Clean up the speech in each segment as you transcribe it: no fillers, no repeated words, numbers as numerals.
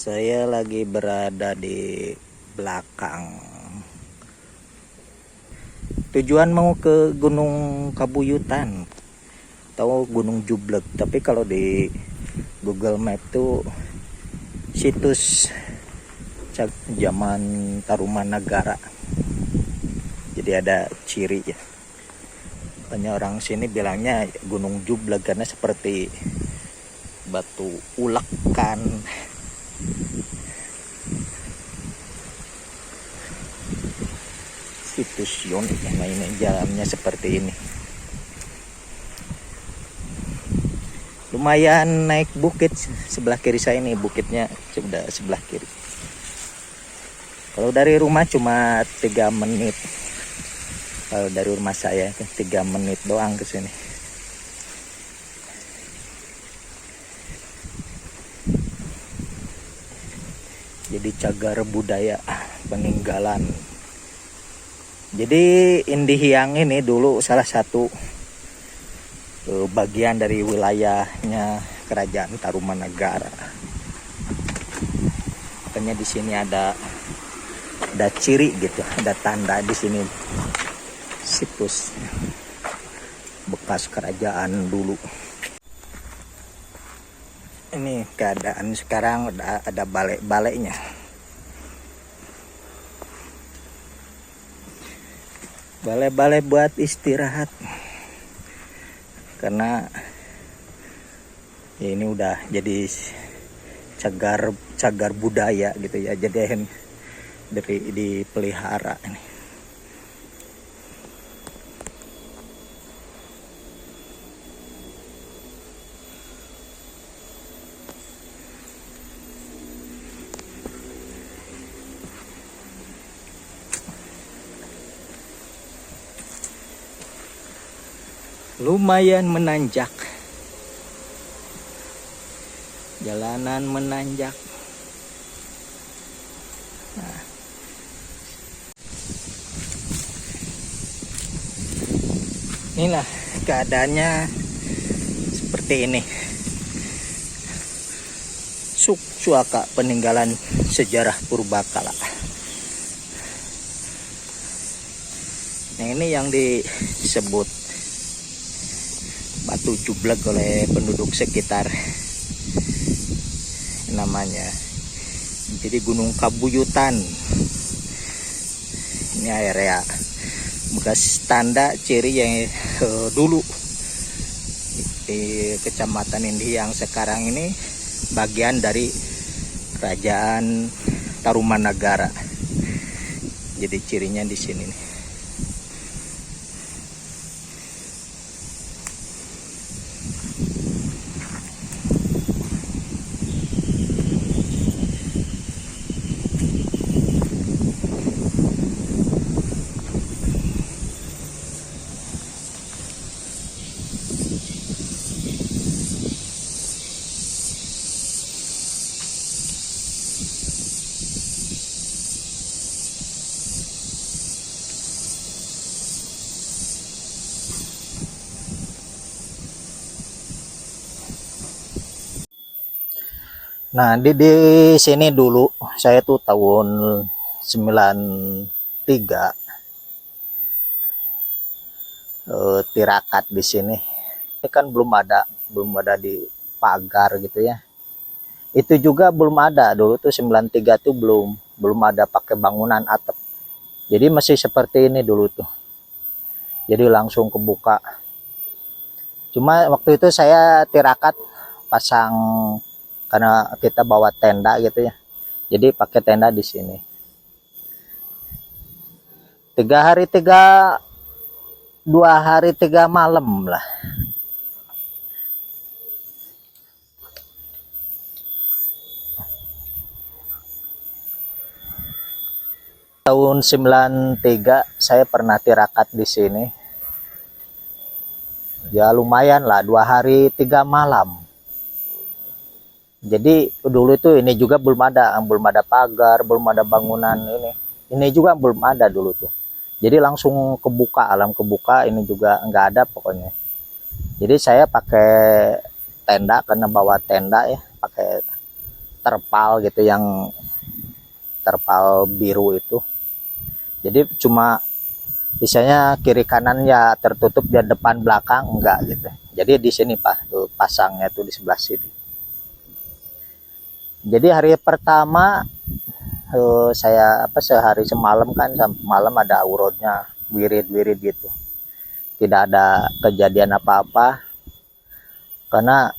Saya lagi berada di belakang. Tujuan mau ke Gunung Kabuyutan atau Gunung Jublek. Tapi kalau di Google Map tuh situs zaman Tarumanagara. Jadi ada ciri ya. Banyak orang sini bilangnya Gunung Jublek karena seperti batu ulekan. Situs unik ya, ini jalannya seperti ini. Lumayan naik bukit sebelah kiri saya ini, bukitnya sudah sebelah kiri. Kalau dari rumah cuma 3 menit. Kalau dari rumah saya 3 menit doang ke sini. Jadi cagar budaya peninggalan. Jadi Indihiyang ini dulu salah satu bagian dari wilayahnya Kerajaan Tarumanagara. Makanya di sini ada ciri gitu, ada tanda di sini situs bekas kerajaan dulu. Ini keadaan sekarang ada balai-balainya. Balai-balai buat istirahat. Karena ya ini udah jadi cagar budaya gitu ya. Jadi dipelihara ini. Lumayan menanjak, jalanan menanjak. Nah, inilah keadaannya seperti ini. Suaka peninggalan sejarah purbakala. Nah, ini yang disebut Batu Jublek oleh penduduk sekitar, namanya. Jadi Gunung Kabuyutan. Ini area bekas tanda ciri yang dulu di Kecamatan Indihiyang sekarang ini bagian dari Kerajaan Tarumanagara. Jadi cirinya di sini nih. Nah, di sini dulu saya tuh tahun 93 tirakat di sini. Ini kan belum ada di pagar gitu ya. Itu juga belum ada dulu tuh 93 tuh belum ada pakai bangunan atap. Jadi masih seperti ini dulu tuh. Jadi langsung kebuka. Cuma waktu itu saya tirakat pasang karena kita bawa tenda gitu ya, jadi pakai tenda di sini. 2 hari 3 malam lah. Tahun 93 saya pernah tirakat di sini. Ya lumayan lah, 2 hari 3 malam. Jadi dulu itu ini juga belum ada pagar, belum ada bangunan ini. Ini juga belum ada dulu tuh. Jadi langsung kebuka, alam kebuka, ini juga nggak ada pokoknya. Jadi saya pakai tenda karena bawa tenda ya, pakai terpal gitu, yang terpal biru itu. Jadi cuma misalnya kiri kanan ya tertutup, di depan belakang enggak gitu. Jadi di sini Pak, tuh pasangnya tuh di sebelah sini. Jadi hari pertama saya sehari semalam kan, sampai malam ada aurotnya, wirid-wirid gitu. Tidak ada kejadian apa-apa karena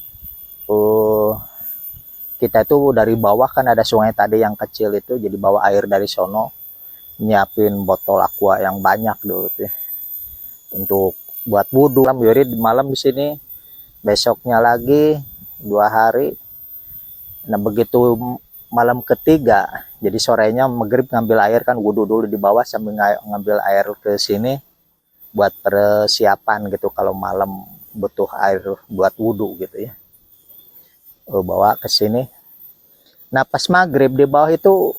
kita itu dari bawah kan ada sungai tadi yang kecil itu, jadi bawa air dari sono, nyiapin botol aqua yang banyak dulu tuh ya, untuk buat wudhu. Malam di sini, besoknya lagi 2 hari. Nah begitu malam ketiga, jadi sorenya maghrib ngambil air kan, wudhu dulu di bawah sambil ngambil air ke sini buat persiapan gitu kalau malam butuh air buat wudhu gitu ya. Bawa ke sini. Nah pas maghrib di bawah itu,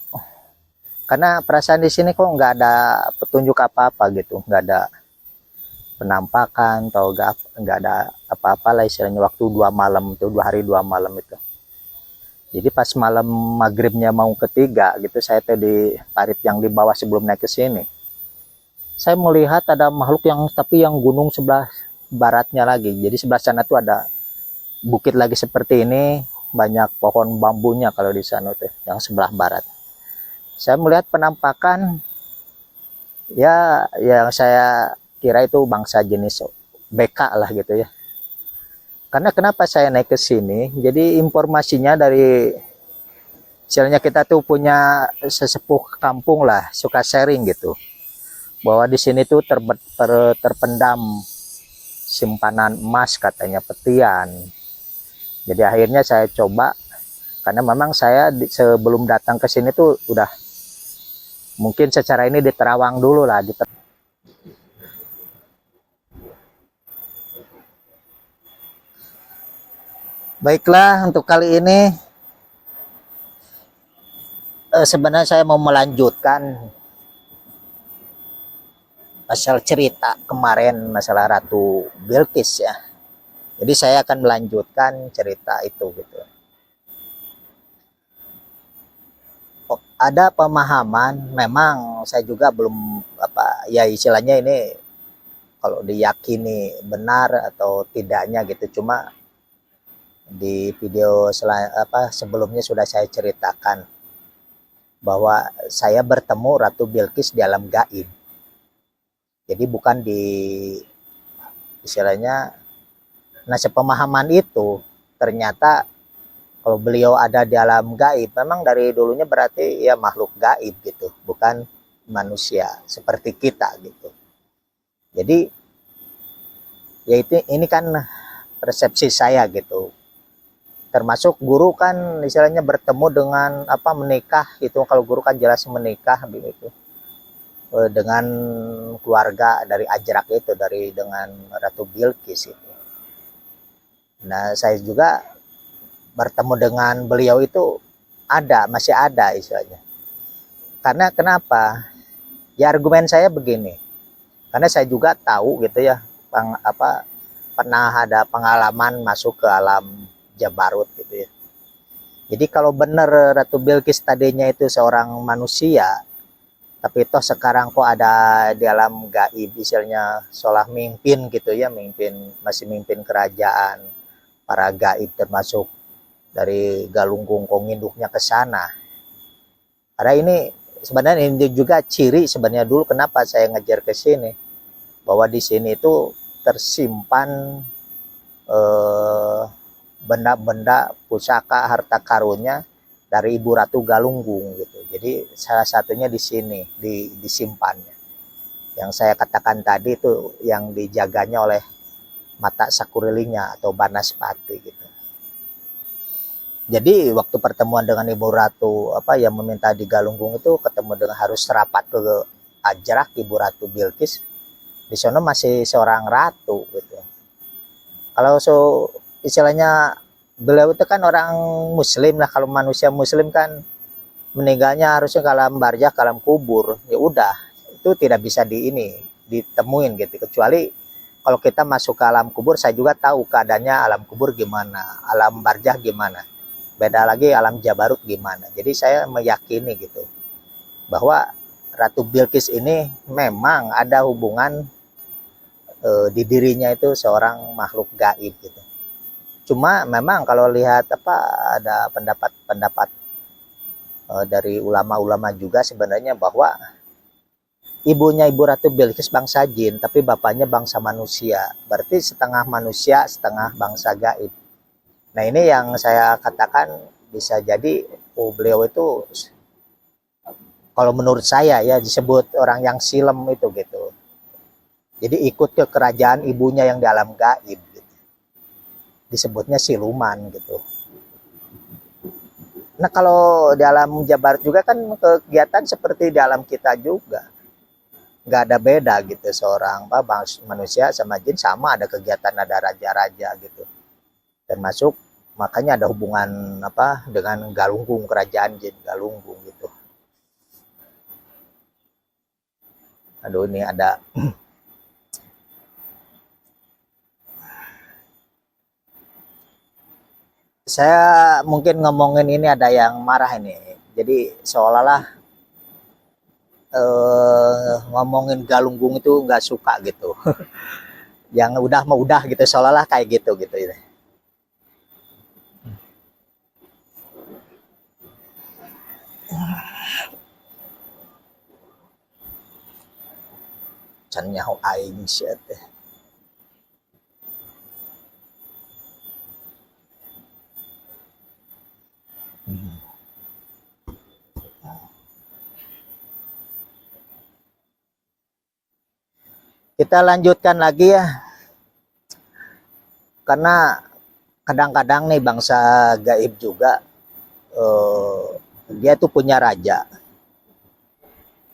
karena perasaan di sini kok nggak ada petunjuk apa-apa gitu, nggak ada penampakan atau nggak ada apa-apa lah istilahnya, waktu 2 malam itu, 2 hari 2 malam itu. Jadi pas malam maghribnya mau ketiga gitu, saya di parit yang di bawah sebelum naik ke sini, saya melihat ada makhluk yang gunung sebelah baratnya lagi. Jadi sebelah sana tuh ada bukit lagi seperti ini, banyak pohon bambunya kalau di sana tuh yang sebelah barat. Saya melihat penampakan ya yang saya kira itu bangsa jenis beka lah gitu ya. Karena kenapa saya naik ke sini, jadi informasinya dari misalnya kita tuh punya sesepuh kampung lah, suka sharing gitu, bahwa di sini tuh terpendam simpanan emas katanya, petian. Jadi akhirnya saya coba, karena memang saya sebelum datang ke sini tuh udah mungkin secara ini diterawang dulu lah. Baiklah, untuk kali ini sebenarnya saya mau melanjutkan masalah cerita kemarin, masalah Ratu Bilqis ya. Jadi saya akan melanjutkan cerita itu gitu. Ada pemahaman, memang saya juga belum ya istilahnya ini kalau diyakini benar atau tidaknya gitu, cuma di video sebelumnya sudah saya ceritakan bahwa saya bertemu Ratu Bilqis di alam gaib. Jadi bukan di istilahnya, nah sepemahaman itu ternyata kalau beliau ada di alam gaib, memang dari dulunya berarti ya makhluk gaib gitu, bukan manusia seperti kita gitu. Jadi ya ini kan persepsi saya gitu. Termasuk guru kan istilahnya bertemu dengan menikah itu, kalau guru kan jelas menikah begitu dengan keluarga dari Ajrak itu, dengan Ratu Bilqis itu. Nah saya juga bertemu dengan beliau itu masih ada istilahnya. Karena kenapa? Ya argumen saya begini. Karena saya juga tahu gitu ya, pernah ada pengalaman masuk ke alam Jabarut gitu ya. Jadi kalau benar Ratu Bilqis tadinya itu seorang manusia, tapi toh sekarang kok ada di alam gaib, istilahnya seolah mimpin gitu ya, masih mimpin kerajaan para gaib, termasuk dari Galunggung kong induknya ke sana. Karena ini sebenarnya ini juga ciri sebenarnya dulu kenapa saya ngejar ke sini, bahwa di sini itu tersimpan benda-benda pusaka harta karunnya dari Ibu Ratu Galunggung gitu. Jadi salah satunya di sini disimpannya. Yang saya katakan tadi itu yang dijaganya oleh mata sakurilinya atau Banaspati gitu. Jadi waktu pertemuan dengan Ibu Ratu yang meminta di Galunggung itu, ketemu dengan harus rapat ke Ajrak, Ibu Ratu Bilqis di sana masih seorang ratu gitu. Kalau istilahnya beliau itu kan orang muslim lah, kalau manusia muslim kan meninggalnya harusnya ke alam barzah, ke alam kubur. Ya udah, itu tidak bisa ditemuin gitu, kecuali kalau kita masuk ke alam kubur. Saya juga tahu keadaannya alam kubur gimana, alam barzah gimana. Beda lagi alam Jabarut gimana. Jadi saya meyakini gitu bahwa Ratu Bilqis ini memang ada hubungan di dirinya itu seorang makhluk gaib gitu. Cuma memang kalau lihat ada pendapat-pendapat dari ulama-ulama juga sebenarnya bahwa ibunya Ibu Ratu Bilqis bangsa jin, tapi bapaknya bangsa manusia. Berarti setengah manusia, setengah bangsa gaib. Nah ini yang saya katakan bisa jadi beliau itu, kalau menurut saya ya, disebut orang yang silem itu gitu. Jadi ikut ke kerajaan ibunya yang di alam gaib. Gitu. Disebutnya siluman gitu. Nah kalau di alam Jabar juga kan kegiatan seperti di alam kita juga. Nggak ada beda gitu, seorang manusia sama jin sama, ada kegiatan, ada raja-raja gitu, termasuk makanya ada hubungan dengan Galunggung, kerajaan jin Galunggung gitu. Aduh ini ada saya mungkin ngomongin ini ada yang marah ini, jadi seolah-olah ngomongin Galunggung itu nggak suka gitu. Yang udah mau udah gitu, seolah-olah kayak gitu gitu. Can nyaho aing shit. Kita lanjutkan lagi ya. Karena kadang-kadang nih bangsa gaib juga dia tuh punya raja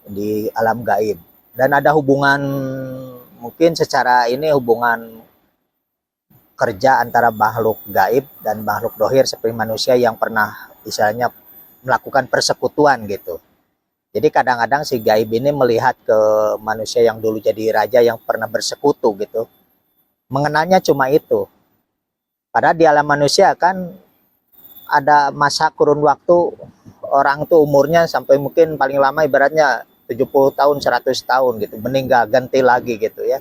di alam gaib dan ada hubungan, mungkin secara ini hubungan kerja antara makhluk gaib dan makhluk dohir seperti manusia yang pernah misalnya melakukan persekutuan gitu. Jadi kadang-kadang si gaib ini melihat ke manusia yang dulu jadi raja yang pernah bersekutu gitu. Mengenalnya cuma itu. Padahal di alam manusia kan ada masa kurun waktu orang tuh umurnya sampai mungkin paling lama ibaratnya 70 tahun, 100 tahun gitu. Meninggal, ganti lagi gitu ya.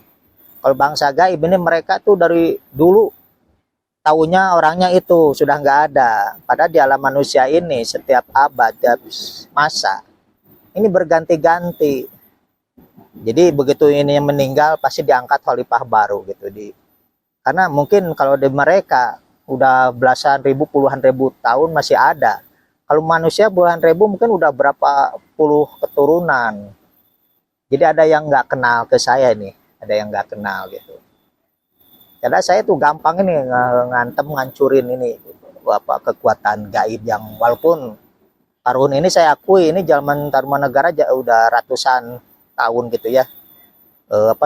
Kalau bangsa gaib ini mereka tuh dari dulu tahunya orangnya itu sudah nggak ada. Padahal di alam manusia ini setiap abad, setiap masa ini berganti-ganti. Jadi begitu ini yang meninggal pasti diangkat khalifah baru gitu karena mungkin kalau di mereka udah belasan ribu, puluhan ribu tahun masih ada. Kalau manusia puluhan ribu mungkin udah berapa puluh keturunan. Jadi ada yang nggak kenal ke saya nih, ada yang nggak kenal gitu. Karena saya tuh gampang ini ngancurin ini kekuatan gaib yang walaupun tahun ini saya akui ini zaman Tarumanegara udah ratusan tahun gitu ya, 1000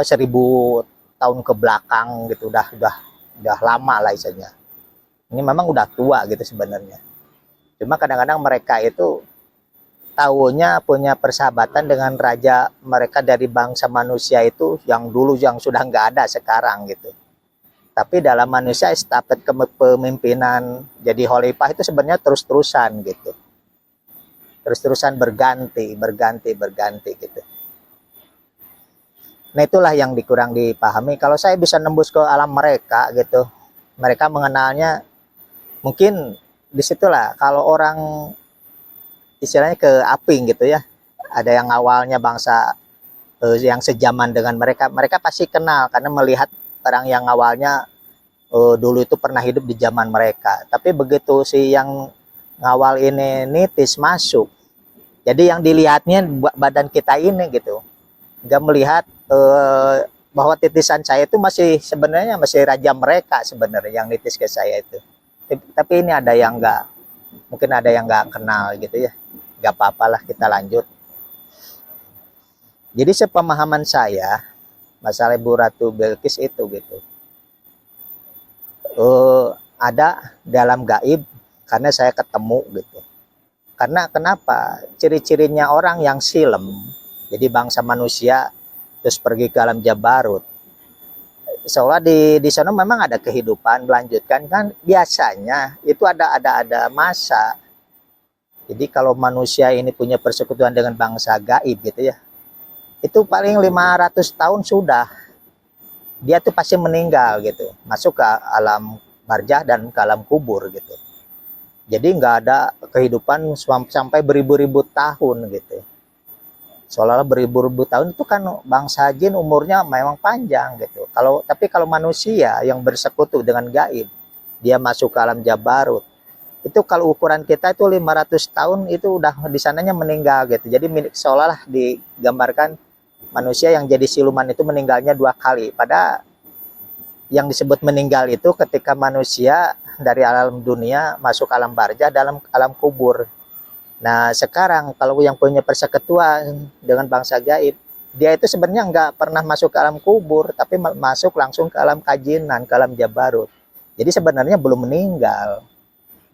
tahun ke belakang gitu, udah lama lah istilahnya. Ini memang udah tua gitu sebenarnya. Cuma kadang-kadang mereka itu tahunya punya persahabatan dengan raja mereka dari bangsa manusia itu yang dulu yang sudah nggak ada sekarang gitu. Tapi dalam manusia estafet kepemimpinan jadi khalifah itu sebenarnya terus-terusan gitu. Terus-terusan berganti gitu. Nah itulah yang kurang dipahami. Kalau saya bisa nembus ke alam mereka gitu, mereka mengenalnya mungkin disitulah kalau orang istilahnya ke aping gitu ya. Ada yang awalnya bangsa yang sejaman dengan mereka, mereka pasti kenal karena melihat orang yang awalnya dulu itu pernah hidup di zaman mereka. Tapi begitu si yang ngawal ini nitis masuk, jadi yang dilihatnya badan kita ini gitu, nggak melihat bahwa titisan saya itu masih sebenarnya masih raja mereka sebenarnya yang nitis ke saya itu. Tapi ini ada yang nggak, mungkin ada yang nggak kenal gitu ya, nggak apa-apalah kita lanjut. Jadi sepemahaman saya masalah Ibu Ratu Bilqis itu gitu, ada dalam gaib karena saya ketemu gitu. Karena kenapa? Ciri-cirinya orang yang silem, jadi bangsa manusia, terus pergi ke alam Jabarut. Seolah di sana memang ada kehidupan melanjutkan kan, biasanya itu ada masa. Jadi kalau manusia ini punya persekutuan dengan bangsa gaib gitu ya, itu paling 500 tahun sudah dia tuh pasti meninggal gitu, masuk ke alam barzah dan ke alam kubur gitu. Jadi nggak ada kehidupan sampai beribu-ribu tahun gitu. Seolah-olah beribu-ribu tahun itu kan bangsa jin umurnya memang panjang gitu. Tapi kalau manusia yang bersekutu dengan gaib, dia masuk ke alam Jabarut. Itu kalau ukuran kita itu 500 tahun itu udah di sananya meninggal gitu. Jadi seolah-olah digambarkan manusia yang jadi siluman itu meninggalnya 2 kali. Pada yang disebut meninggal itu ketika manusia dari alam dunia masuk alam barzah dalam alam kubur. Nah sekarang kalau yang punya persekutuan dengan bangsa gaib, dia itu sebenarnya nggak pernah masuk ke alam kubur, tapi masuk langsung ke alam kajinan, ke alam Jabarut. Jadi sebenarnya belum meninggal.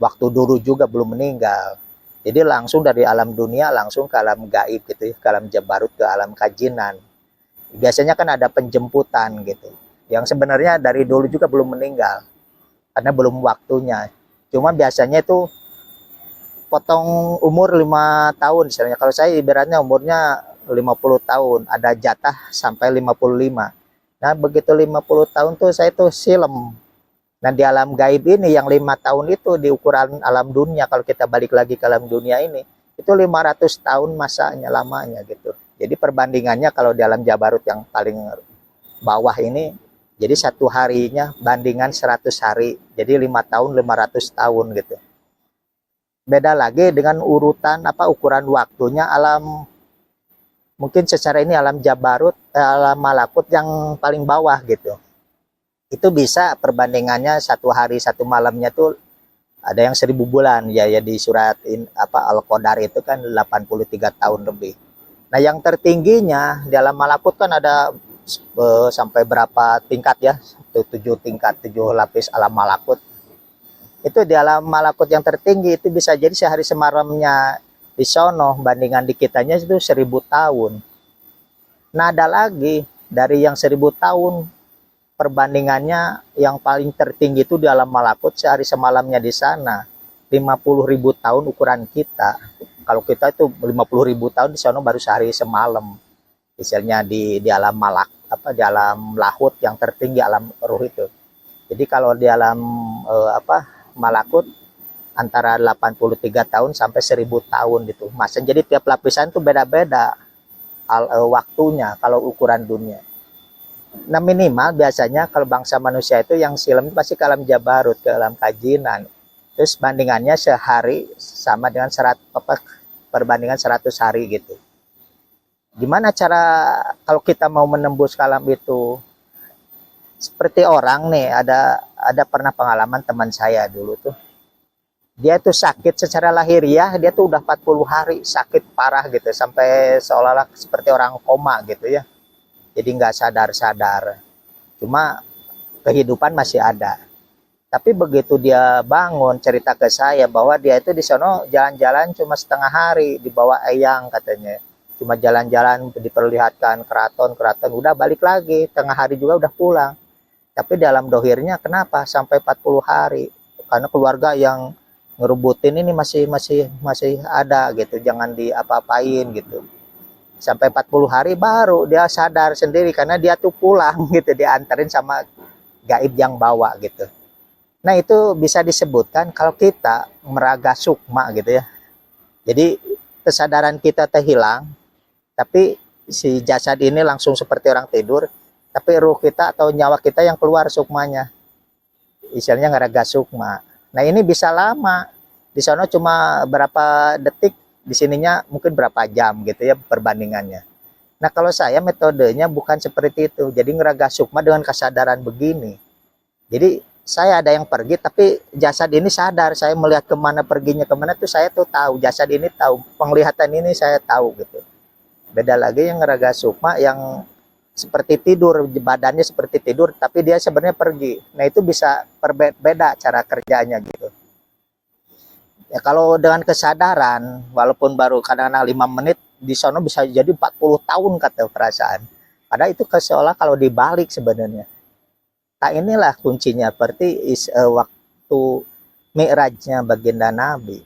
Waktu dulu juga belum meninggal. Jadi langsung dari alam dunia langsung ke alam gaib gitu ya, ke alam Jabarut, ke alam kajinan. Biasanya kan ada penjemputan gitu. Yang sebenarnya dari dulu juga belum meninggal. Karena belum waktunya. Cuma biasanya itu potong umur 5 tahun misalnya. Kalau saya ibaratnya umurnya 50 tahun, ada jatah sampai 55. Nah, begitu 50 tahun tuh saya tuh silem. Nah, di alam gaib ini yang 5 tahun itu di ukuran alam dunia, kalau kita balik lagi ke alam dunia ini, itu 500 tahun masanya, lamanya gitu. Jadi perbandingannya kalau di alam Jabarut yang paling bawah ini, jadi 1 harinya bandingan 100 hari. Jadi 5 tahun 500 tahun gitu. Beda lagi dengan urutan ukuran waktunya alam, mungkin secara ini alam Jabarut, alam malakut yang paling bawah gitu. Itu bisa perbandingannya 1 hari 1 malamnya tuh ada yang 1000 bulan ya di surat Al-Qadar itu kan 83 tahun lebih. Nah yang tertingginya di alam malakut kan ada sampai berapa tingkat ya, 7 tingkat, 7 lapis alam malakut. Itu di alam malakut yang tertinggi itu bisa jadi sehari semalamnya di sono bandingan di kitanya itu 1000 tahun. Nah ada lagi dari yang 1000 tahun perbandingannya yang paling tertinggi itu di alam malakut sehari semalamnya di sana 50.000 tahun ukuran kita. Kalau kita itu 50.000 tahun di sana baru sehari semalam. Misalnya di alam malak di alam lahut yang tertinggi alam ruh itu. Jadi kalau di alam malakut antara 83 tahun sampai 1000 tahun gitu. Masa jadi tiap lapisan itu beda-beda waktunya kalau ukuran dunia. Nah minimal biasanya kalau bangsa manusia itu yang silem pasti ke alam Jabarut, ke alam kajinan. Terus bandingannya sehari sama dengan perbandingan 100 hari gitu. Gimana cara kalau kita mau menembus ke alam itu? Seperti orang nih, ada pernah pengalaman teman saya dulu tuh. Dia tuh sakit secara lahiriah, dia tuh udah 40 hari sakit parah gitu, sampai seolah-olah seperti orang koma gitu ya. Jadi nggak sadar-sadar. Cuma kehidupan masih ada. Tapi begitu dia bangun cerita ke saya bahwa dia itu di sono jalan-jalan cuma setengah hari, dibawa eyang katanya. Cuma jalan-jalan diperlihatkan keraton, udah balik lagi, tengah hari juga udah pulang. Tapi dalam dohirnya kenapa sampai 40 hari? Karena keluarga yang ngerubutin ini masih ada gitu, jangan diapa-apain gitu. Sampai 40 hari baru dia sadar sendiri karena dia tuh pulang gitu, diantarin sama gaib yang bawa gitu. Nah itu bisa disebutkan kalau kita meraga sukma gitu ya. Jadi kesadaran kita terhilang, tapi si jasad ini langsung seperti orang tidur, tapi ruh kita atau nyawa kita yang keluar sukmanya. Istilahnya ngeraga sukma. Nah ini bisa lama. Di sana cuma berapa detik, di sininya mungkin berapa jam gitu ya perbandingannya. Nah kalau saya metodenya bukan seperti itu. Jadi ngeraga sukma dengan kesadaran begini. Jadi saya ada yang pergi tapi jasad ini sadar. Saya melihat kemana perginya kemana tuh saya tuh tahu. Jasad ini tahu. Penglihatan ini saya tahu gitu. Beda lagi yang ngeraga sukma yang seperti tidur, badannya seperti tidur tapi dia sebenarnya pergi. Nah itu bisa beda cara kerjanya gitu ya. Kalau dengan kesadaran walaupun baru kadang-kadang 5 menit, di sono bisa jadi 40 tahun kata perasaan. Padahal itu seolah kalau dibalik sebenarnya Nah inilah kuncinya, berarti waktu mi'rajnya baginda Nabi.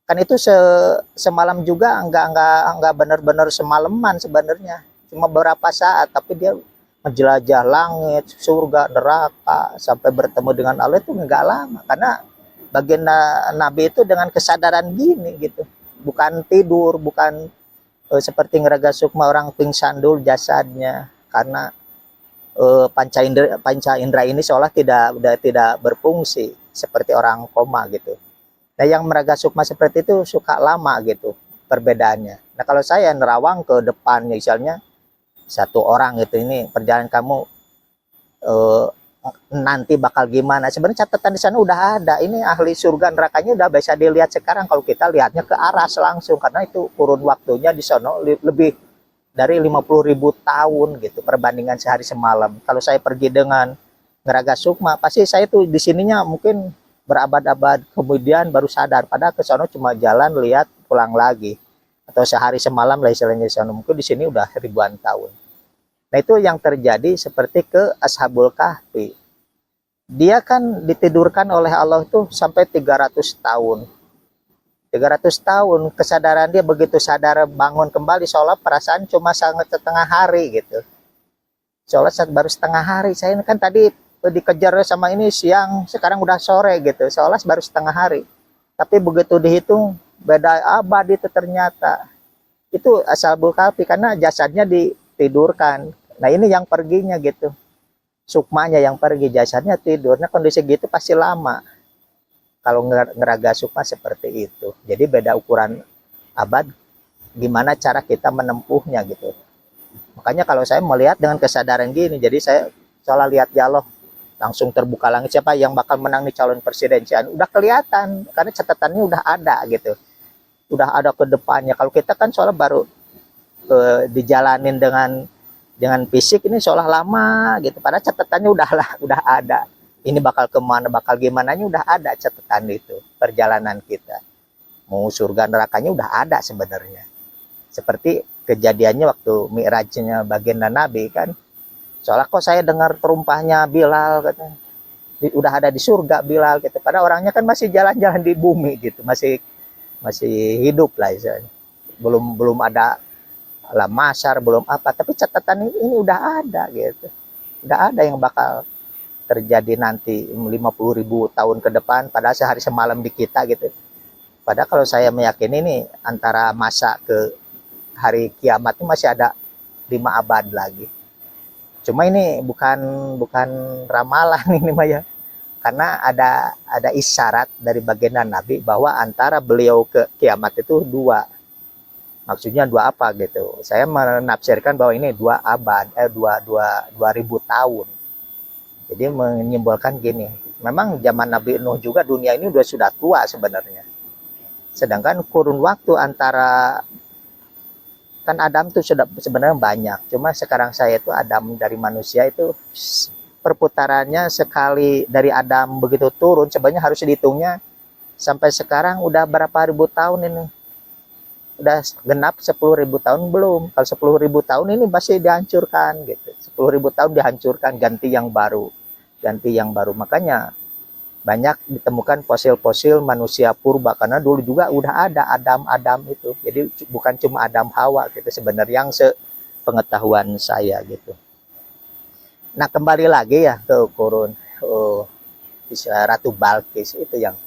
Kan itu semalam juga enggak benar-benar semalaman sebenarnya. Cuma beberapa saat, tapi dia menjelajah langit, surga, neraka sampai bertemu dengan Allah itu enggak lama. Karena baginda Nabi itu dengan kesadaran gini gitu. Bukan tidur, bukan seperti ngeraga sukma orang pingsan dulu jasadnya, karena panca indera ini seolah tidak berfungsi seperti orang koma gitu. Nah yang meraga sukma seperti itu suka lama gitu perbedaannya. Nah kalau saya nerawang ke depan misalnya satu orang gitu, ini perjalanan kamu nanti bakal gimana, sebenarnya catatan di sana udah ada, ini ahli surga nerakanya udah bisa dilihat sekarang. Kalau kita lihatnya ke aras langsung, karena itu kurun waktunya di sana lebih dari 50.000 tahun gitu perbandingan sehari semalam. Kalau saya pergi dengan ngeraga sukma, pasti saya tuh di sininya mungkin berabad-abad kemudian baru sadar, padahal ke sana cuma jalan lihat pulang lagi, atau sehari semalam lah istilahnya di sana, mungkin di sini udah ribuan tahun. Nah itu yang terjadi seperti ke Ashabul Kahfi. Dia kan ditidurkan oleh Allah itu sampai 300 tahun. 300 tahun kesadaran dia, begitu sadar bangun kembali seolah perasaan cuma sangat setengah hari gitu. Seolah baru setengah hari. Saya kan tadi dikejar sama ini siang, sekarang udah sore gitu. Seolah baru setengah hari. Tapi begitu dihitung beda abad itu ternyata. Itu Ashabul Kahfi karena jasadnya ditidurkan. Nah ini yang perginya gitu. Sukmanya yang pergi, jasadnya tidur. Nah kondisi gitu pasti lama. Kalau ngeraga sukma seperti itu. Jadi beda ukuran abad, gimana cara kita menempuhnya gitu. Makanya kalau saya melihat dengan kesadaran gini, jadi saya salah lihat ya Allah, langsung terbuka langit siapa yang bakal menang nih calon presidensial. Udah kelihatan, karena catatannya udah ada gitu. Udah ada ke depannya. Kalau kita kan soalnya baru dijalanin dengan fisik, ini seolah lama gitu. Padahal catatannya udah ada. Ini bakal kemana, bakal gimana nya udah ada catatan itu. Perjalanan kita. Mau surga nerakanya udah ada sebenarnya. Seperti kejadiannya waktu mi'rajnya baginda Nabi kan. Soalnya kok saya dengar terumpahnya Bilal katanya. Udah ada di surga Bilal gitu. Padahal orangnya kan masih jalan-jalan di bumi gitu. Masih hidup lah istilahnya. Belum ada alam mahsyar, belum apa. Tapi catatan ini udah ada gitu. Udah ada yang bakal terjadi nanti 50.000 tahun ke depan, padahal sehari semalam di kita gitu. Padahal kalau saya meyakini ini antara masa ke hari kiamat itu masih ada 5 abad lagi. Cuma ini bukan ramalan ini mah ya. Karena ada isyarat dari baginda Nabi bahwa antara beliau ke kiamat itu 2. Maksudnya 2 apa gitu. Saya menafsirkan bahwa ini 2 abad, 2000 tahun. Jadi menyimbolkan gini, memang zaman Nabi Nuh juga dunia ini sudah tua sebenarnya. Sedangkan kurun waktu antara, kan Adam tuh sudah sebenarnya banyak. Cuma sekarang saya itu Adam dari manusia itu perputarannya sekali dari Adam begitu turun, sebenarnya harus dihitungnya sampai sekarang udah berapa ribu tahun ini. Udah genap 10.000 tahun belum. Kalau 10.000 tahun ini masih dihancurkan gitu. 10.000 tahun dihancurkan, ganti yang baru. Makanya banyak ditemukan fosil-fosil manusia purba, karena dulu juga udah ada Adam itu. Jadi bukan cuma Adam Hawa gitu sebenarnya, yang sepengetahuan saya gitu. Nah kembali lagi ya ke kurun Ratu Balkis itu yang.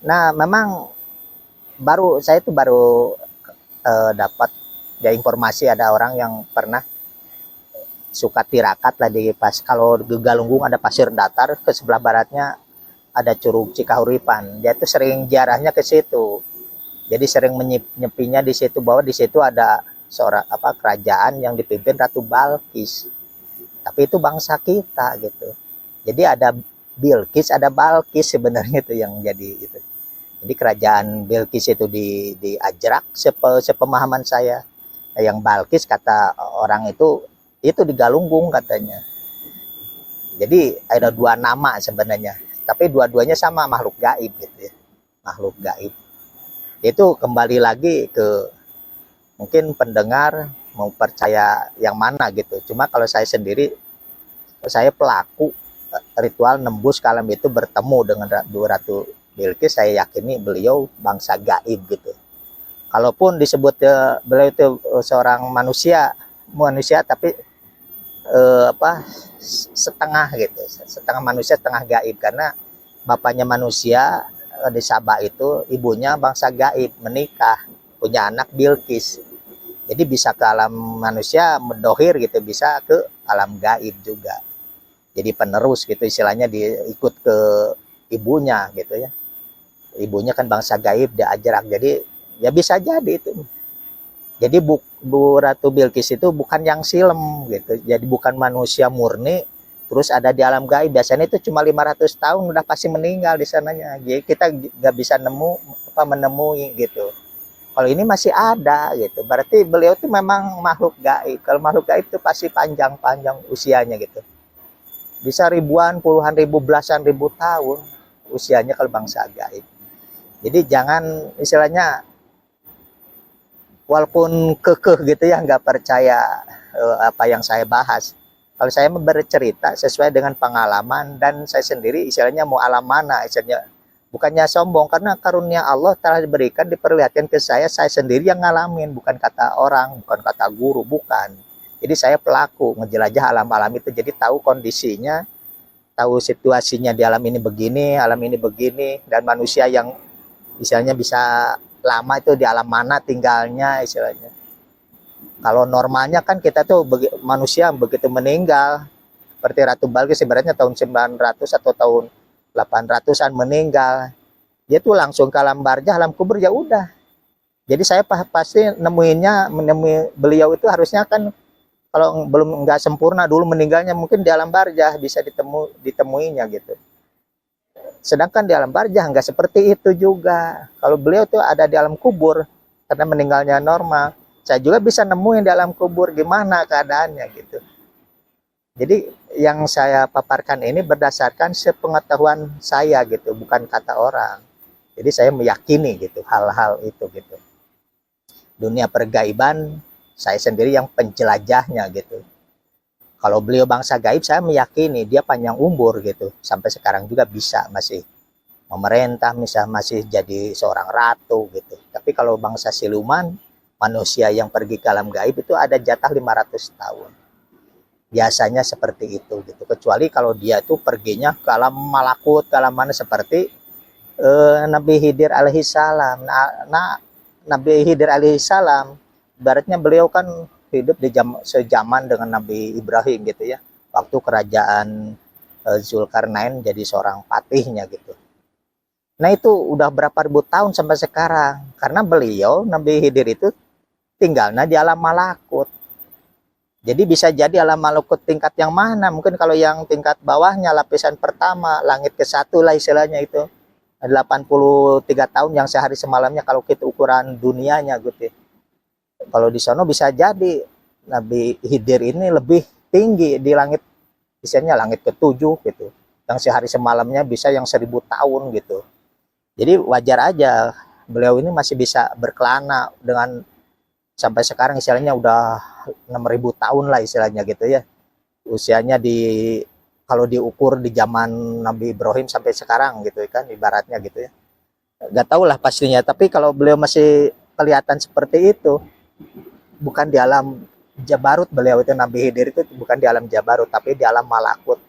Nah memang saya itu baru dapat ya informasi ada orang yang pernah suka tirakat lah di pas, kalau di Galunggung ada pasir datar, ke sebelah baratnya ada Curug Cikahuripan. Dia tuh sering ziarahnya ke situ. Jadi sering menyepinya di situ, bahwa di situ ada seorang kerajaan yang dipimpin Ratu Balkis. Tapi itu bangsa kita gitu. Jadi ada Bilqis, ada Balkis sebenarnya itu yang jadi gitu. Jadi kerajaan Bilqis itu di Ajrak sepemahaman saya. Yang Balkis kata orang itu di Galunggung katanya. Jadi ada 2 nama sebenarnya, tapi dua-duanya sama makhluk gaib gitu ya. Makhluk gaib. Itu kembali lagi ke mungkin pendengar mau percaya yang mana gitu. Cuma kalau saya sendiri, saya pelaku ritual nembus ke alam itu bertemu dengan Ratu Bilqis, saya yakini beliau bangsa gaib gitu. Kalaupun disebut beliau itu seorang manusia tapi setengah gitu, setengah manusia setengah gaib, karena bapaknya manusia di Sabah itu, ibunya bangsa gaib, menikah, punya anak Bilqis. Jadi bisa ke alam manusia mendohir gitu, bisa ke alam gaib juga. Jadi penerus gitu istilahnya, diikut ke ibunya gitu ya. Ibunya kan bangsa gaib, diajarak, jadi ya bisa jadi itu. Jadi Bu Ratu Bilqis itu bukan yang silem gitu. Jadi bukan manusia murni terus ada di alam gaib. Biasanya itu cuma 500 tahun udah pasti meninggal di sananya. Jadi kita nggak bisa menemui gitu. Kalau ini masih ada gitu. Berarti beliau itu memang makhluk gaib. Kalau makhluk gaib itu pasti panjang-panjang usianya gitu. Bisa ribuan, puluhan ribu, belasan ribu tahun usianya kalau bangsa gaib. Jadi jangan istilahnya, walaupun kekeh gitu ya, nggak percaya apa yang saya bahas. Kalau saya bercerita sesuai dengan pengalaman, dan saya sendiri istilahnya mau alam mana, istilahnya bukannya sombong, karena karunia Allah telah diberikan, diperlihatkan ke saya sendiri yang ngalamin, bukan kata orang, bukan kata guru, bukan. Jadi saya pelaku ngejelajah alam-alam itu, jadi tahu kondisinya, tahu situasinya di alam ini begini, dan manusia yang istilahnya bisa lama itu di alam mana tinggalnya istilahnya. Kalau normalnya kan kita tuh manusia begitu meninggal, seperti Ratu Bilqis ibaratnya tahun 900 atau tahun 800-an meninggal, dia tuh langsung ke alam barzah, alam kubur, ya udah. Jadi saya pasti menemui beliau itu harusnya kan, kalau belum nggak sempurna dulu meninggalnya, mungkin di alam barzah bisa ditemuinya gitu. Sedangkan di alam barzah nggak seperti itu juga. Kalau beliau tuh ada di alam kubur karena meninggalnya normal, saya juga bisa nemuin di alam kubur gimana keadaannya gitu. Jadi yang saya paparkan ini berdasarkan sepengetahuan saya gitu, bukan kata orang. Jadi saya meyakini gitu hal-hal itu gitu. Dunia pergaiban saya sendiri yang penjelajahnya gitu. Kalau beliau bangsa gaib, saya meyakini dia panjang umur gitu. Sampai sekarang juga bisa masih memerintah, masih jadi seorang ratu gitu. Tapi kalau bangsa siluman, manusia yang pergi ke alam gaib itu ada jatah 500 tahun. Biasanya seperti itu gitu. Kecuali kalau dia itu perginya ke alam malakut, ke alam mana, seperti Nabi Khidir alaihissalam. Nabi Khidir alaihissalam, ibaratnya beliau kan hidup di sejaman dengan Nabi Ibrahim gitu ya, waktu kerajaan Zulkarnain jadi seorang patihnya gitu. Nah itu udah berapa ribu tahun sampai sekarang, karena beliau Nabi Khidir itu tinggalnya di alam malakut. Jadi bisa jadi alam malakut tingkat yang mana, mungkin kalau yang tingkat bawahnya, lapisan pertama, langit ke-1 lah istilahnya itu, 83 tahun yang sehari semalamnya kalau kita ukuran dunianya gitu. Kalau di sono bisa jadi Nabi Khidir ini lebih tinggi di langit, misalnya langit ke-7 gitu, yang sehari semalamnya bisa yang 1000 tahun gitu. Jadi wajar aja beliau ini masih bisa berkelana dengan sampai sekarang, istilahnya udah 6000 tahun lah istilahnya gitu ya. Usianya kalau diukur di zaman Nabi Ibrahim sampai sekarang gitu kan, ibaratnya gitu ya. Gak tau lah pastinya, tapi kalau beliau masih kelihatan seperti itu, bukan di alam Jabarut, beliau itu Nabi Khidir itu bukan di alam Jabarut, tapi di alam malakut.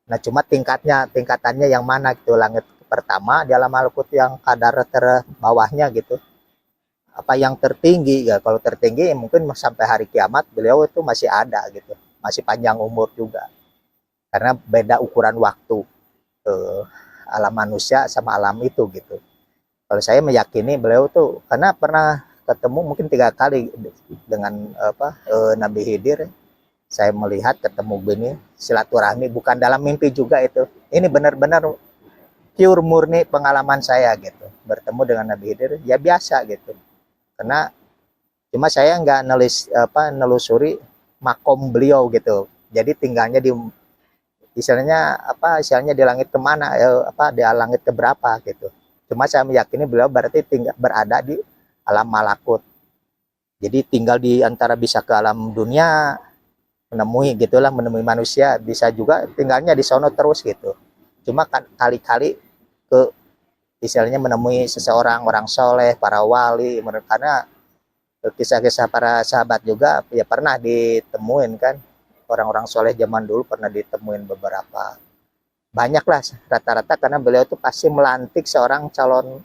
Nah cuma tingkatannya yang mana gitu, langit pertama di alam malakut yang kadar terbawahnya gitu, apa yang tertinggi ya. Kalau tertinggi mungkin sampai hari kiamat beliau itu masih ada gitu, masih panjang umur juga, karena beda ukuran waktu alam manusia sama alam itu gitu. Kalau saya meyakini beliau tuh, karena pernah ketemu mungkin 3 kali dengan Nabi Khidir, saya melihat ketemu gini, silaturahmi, bukan dalam mimpi juga itu. Ini benar-benar pure murni pengalaman saya gitu, bertemu dengan Nabi Khidir ya biasa gitu. Karena cuma saya nggak nelusuri makom beliau gitu. Jadi tinggalnya di istilahnya di langit kemana, di langit keberapa gitu. Cuma saya meyakini beliau berarti berada di alam malakut. Jadi tinggal di antara bisa ke alam dunia, menemui gitulah, menemui manusia, bisa juga tinggalnya di sono terus gitu. Cuma kan kali-kali ke istilahnya menemui seseorang orang soleh, para wali, karena kisah-kisah para sahabat juga ya pernah ditemuin kan, orang-orang soleh zaman dulu pernah ditemuin beberapa, banyak lah rata-rata, karena beliau itu pasti melantik seorang calon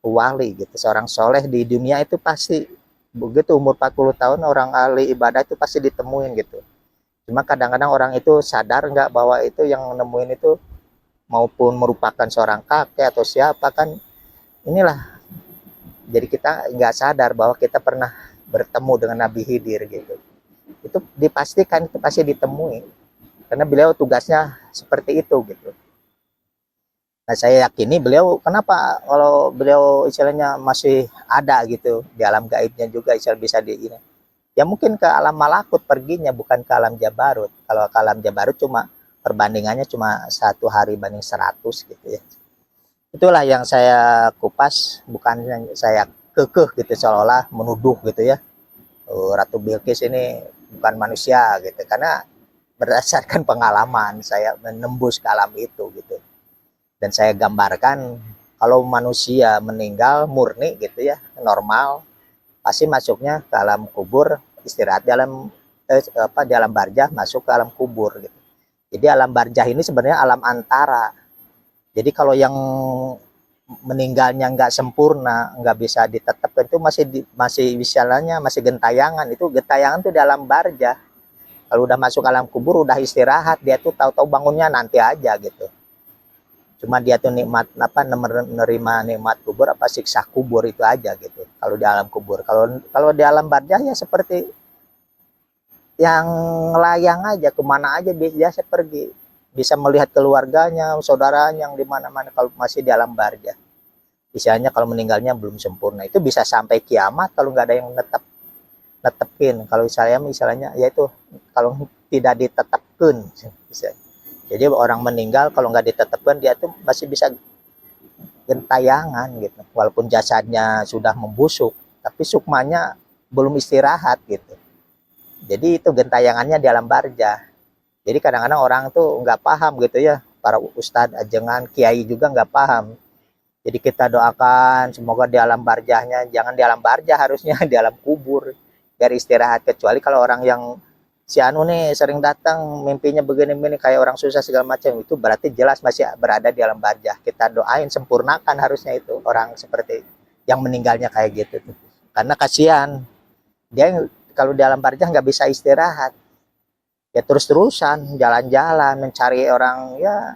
wali gitu, seorang soleh di dunia itu pasti begitu umur 40 tahun orang ahli ibadah itu pasti ditemuin gitu. Cuma kadang-kadang orang itu sadar nggak bahwa itu yang nemuin itu maupun merupakan seorang kakek atau siapa kan, inilah jadi kita nggak sadar bahwa kita pernah bertemu dengan Nabi Khidir gitu. Itu dipastikan itu pasti ditemui karena beliau tugasnya seperti itu gitu. Nah saya yakini beliau, kenapa kalau beliau istilahnya masih ada gitu di alam gaibnya juga, istilah bisa di ini ya, mungkin ke alam malakut perginya, bukan ke alam jabarut. Kalau ke alam jabarut cuma perbandingannya cuma 1 hari banding 100 gitu ya. Itulah yang saya kupas, bukan yang saya kekeh gitu seolah-olah menuduh gitu ya, Ratu Bilqis ini bukan manusia gitu, karena berdasarkan pengalaman saya menembus ke alam itu gitu. Dan saya gambarkan kalau manusia meninggal murni gitu ya, normal, pasti masuknya ke alam kubur, istirahat di alam di alam barzah, masuk ke alam kubur gitu. Jadi alam barzah ini sebenarnya alam antara. Jadi kalau yang meninggalnya nggak sempurna, nggak bisa ditetapkan, itu masih misalnya masih gentayangan, itu gentayangan tuh di alam barzah. Kalau udah masuk alam kubur udah istirahat, dia tuh tahu-tahu bangunnya nanti aja gitu. Cuma dia tuh nikmat apa, menerima nikmat kubur apa siksa kubur itu aja gitu. Kalau di alam kubur, kalau di alam barzah ya seperti yang layang aja, kemana aja biasa pergi, bisa melihat keluarganya, saudaranya yang di mana-mana kalau masih di alam barzah. Misalnya kalau meninggalnya belum sempurna, itu bisa sampai kiamat kalau nggak ada yang netepin. Kalau saya misalnya yaitu kalau tidak ditetapkan, misalnya. Jadi orang meninggal kalau nggak ditetapkan dia tuh masih bisa gentayangan gitu. Walaupun jasadnya sudah membusuk, tapi sukmanya belum istirahat gitu. Jadi itu gentayangannya di alam barzah. Jadi kadang-kadang orang tuh nggak paham gitu ya. Para ustadz, ajengan, kiai juga nggak paham. Jadi kita doakan semoga di alam barzahnya, jangan di alam barzah, harusnya di alam kubur. Biar istirahat, kecuali kalau orang yang si anu nih sering datang mimpinya begini-begini kayak orang susah segala macam, itu berarti jelas masih berada di alam barzah. Kita doain sempurnakan harusnya itu orang seperti yang meninggalnya kayak gitu tuh. Karena kasihan dia kalau di alam barzah nggak bisa istirahat, ya terus-terusan jalan-jalan mencari orang ya,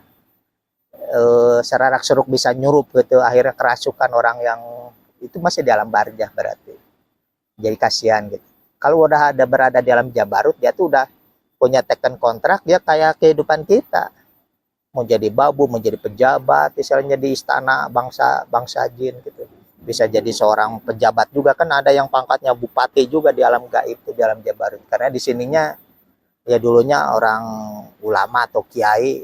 serarak seruk bisa nyurup gitu, akhirnya kerasukan orang yang itu masih di alam barzah berarti. Jadi kasihan gitu. Kalau udah ada berada di alam jabarut, dia tuh udah punya teken kontrak, dia kayak kehidupan kita. Mau jadi babu, mau jadi pejabat, misalnya di istana bangsa jin gitu. Bisa jadi seorang pejabat juga, kan ada yang pangkatnya bupati juga di alam gaib itu, di alam jabarut. Karena di sininya ya dulunya orang ulama atau kiai,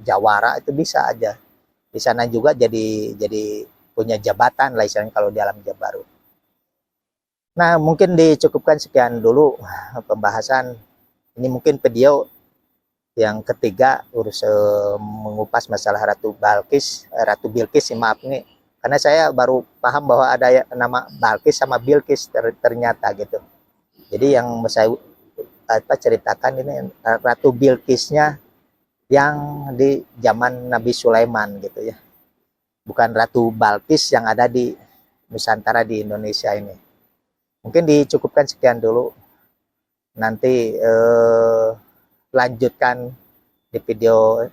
jawara itu bisa aja. Di sana juga jadi punya jabatan lah istilahnya kalau di alam jabarut. Nah, mungkin dicukupkan sekian dulu pembahasan. Ini mungkin video yang ketiga urus mengupas masalah Ratu Bilqis, maaf nih. Karena saya baru paham bahwa ada nama Balqis sama Bilqis ternyata gitu. Jadi yang saya ceritakan ini Ratu Bilqisnya yang di zaman Nabi Sulaiman gitu ya. Bukan Ratu Balqis yang ada di Nusantara di Indonesia ini. Mungkin dicukupkan sekian dulu. Nanti lanjutkan di video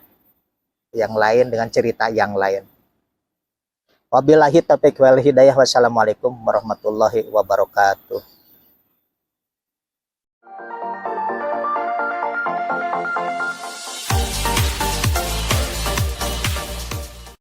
yang lain dengan cerita yang lain. Wabillahi taufiq wal hidayah. Wassalamualaikum warahmatullahi wabarakatuh.